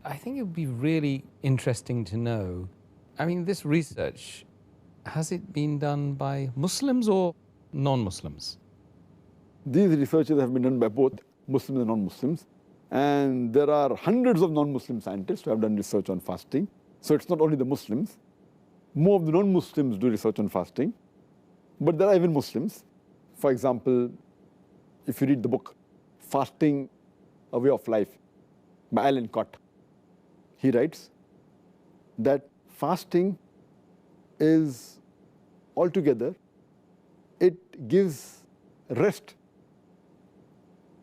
I think it would be really interesting to know, I mean, this research, has it been done by Muslims or non-Muslims? These researches have been done by both Muslims and non-Muslims. And there are hundreds of non-Muslim scientists who have done research on fasting. So it's not only the Muslims. More of the non-Muslims do research on fasting. But there are even Muslims. For example, if you read the book, Fasting, A Way of Life, by Alan Cott, he writes that fasting is altogether, it gives rest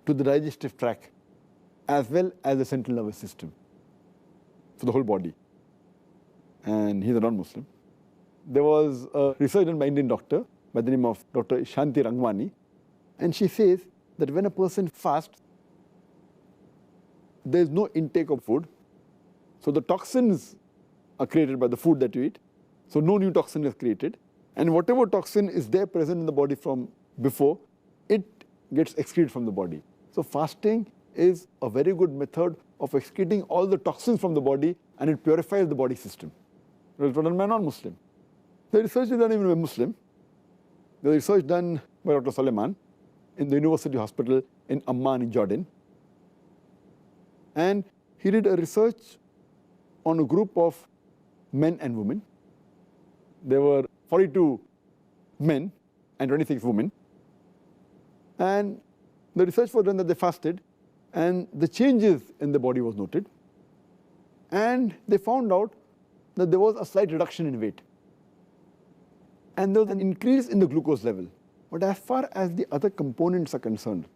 to the digestive tract as well as the central nervous system for the whole body. And he's a non-Muslim. There was a research done by an Indian doctor by the name of Dr. Shanti Rangwani, and she says that when a person fasts, there is no intake of food. So the toxins are created by the food that you eat. So no new toxin is created. And whatever toxin is there present in the body from before, it gets excreted from the body. So fasting is a very good method of excreting all the toxins from the body, and it purifies the body system. It was done by a non-Muslim. The research is done even by Muslim. The research done by Dr. Suleiman in the University Hospital in Amman in Jordan. And he did a research on a group of men and women. There were 42 men and 26 women. And the research was done that they fasted, and the changes in the body was noted. And they found out that there was a slight reduction in weight. And there was an increase in the glucose level. But as far as the other components are concerned,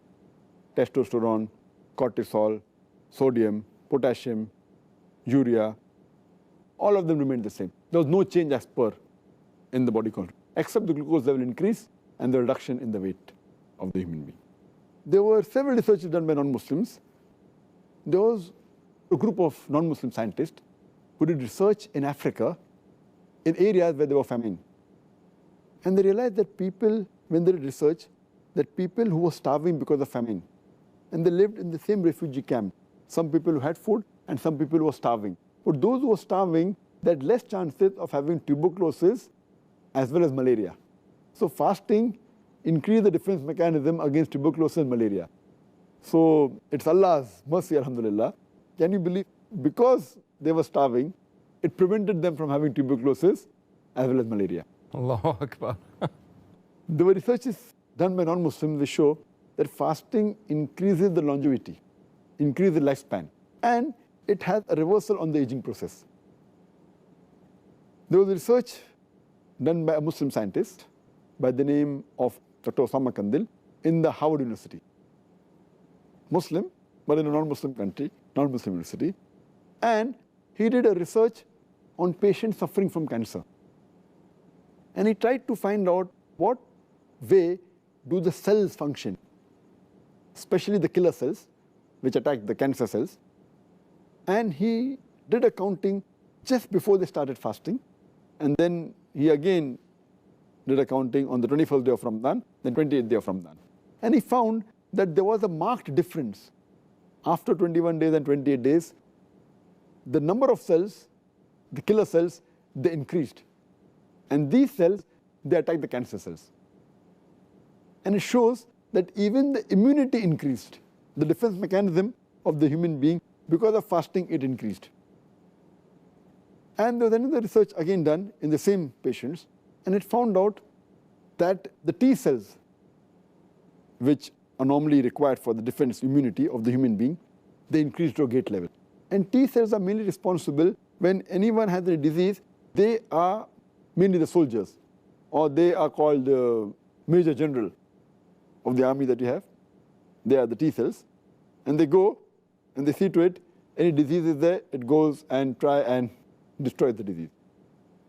testosterone, cortisol, sodium, potassium, urea, all of them remained the same. There was no change as per in the body content, except the glucose level increase and the reduction in the weight of the human being. There were several researches done by non-Muslims. There was a group of non-Muslim scientists who did research in Africa in areas where there were famine. And they realized that people, when they did research, that people who were starving because of famine, and they lived in the same refugee camp, some people who had food and some people who were starving. But those who were starving, they had less chances of having tuberculosis as well as malaria. So fasting increased the defense mechanism against tuberculosis and malaria. So it's Allah's mercy, alhamdulillah. Can you believe? Because they were starving, it prevented them from having tuberculosis as well as malaria. Allahu Akbar. There were researches done by non-Muslims which show that fasting increases the longevity, increases the lifespan, and it has a reversal on the aging process. There was research done by a Muslim scientist by the name of Dr. Osama Kandil in the Harvard University. Muslim, but in a non-Muslim country, non-Muslim university. And he did a research on patients suffering from cancer. And he tried to find out what way do the cells function, especially the killer cells, which attack the cancer cells. And he did a counting just before they started fasting. And then he again did a counting on the 21st day of Ramadan, then 28th day of Ramadan. And he found that there was a marked difference. After 21 days and 28 days, the number of cells, the killer cells, they increased. And these cells, they attack the cancer cells. And it shows that even the immunity increased. The defense mechanism of the human being, because of fasting, it increased. And there was another research again done in the same patients, and it found out that the T cells, which are normally required for the defense immunity of the human being, they increased to a great level. And T cells are mainly responsible when anyone has a disease. They are mainly the soldiers, or they are called the Major General of the army that you have. They are the T cells. And they go and they see to it, any disease is there, it goes and try and destroys the disease.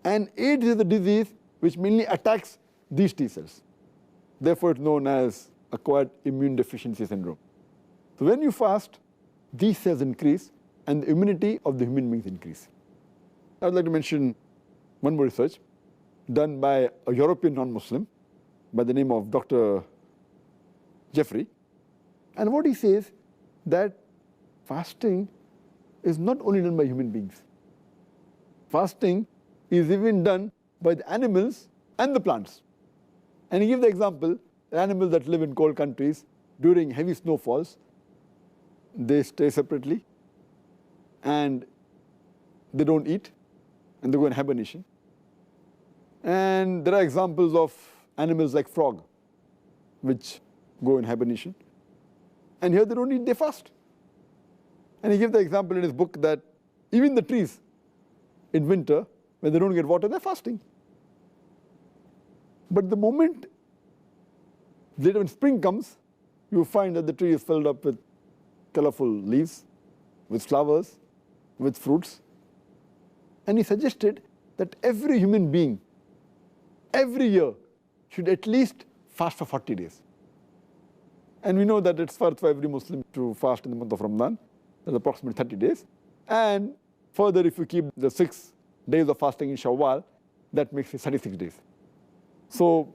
And AIDS is a disease which mainly attacks these T cells. Therefore, it's known as acquired immune deficiency syndrome. So when you fast, these cells increase and the immunity of the human beings increase. I would like to mention one more research done by a European non-Muslim by the name of Dr. Jeffrey. And what he says that fasting is not only done by human beings. Fasting is even done by the animals and the plants. And he gives the example, the animals that live in cold countries during heavy snowfalls, they stay separately and they don't eat and they go in hibernation. And there are examples of animals like frog, which go in hibernation. And here they don't eat, they fast. And he gives the example in his book that even the trees in winter, when they don't get water, they're fasting. But the moment later when spring comes, you find that the tree is filled up with colorful leaves, with flowers, with fruits. And he suggested that every human being, every year, should at least fast for 40 days. And we know that it's farz for every Muslim to fast in the month of Ramadan. That's approximately 30 days. And further, if you keep the 6 days of fasting in Shawwal, that makes it 36 days. So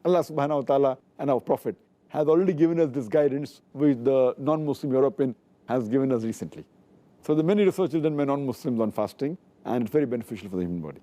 Allah subhanahu wa ta'ala and our Prophet has already given us this guidance which the non-Muslim European has given us recently. So there are many researches done by non-Muslims on fasting, and it's very beneficial for the human body.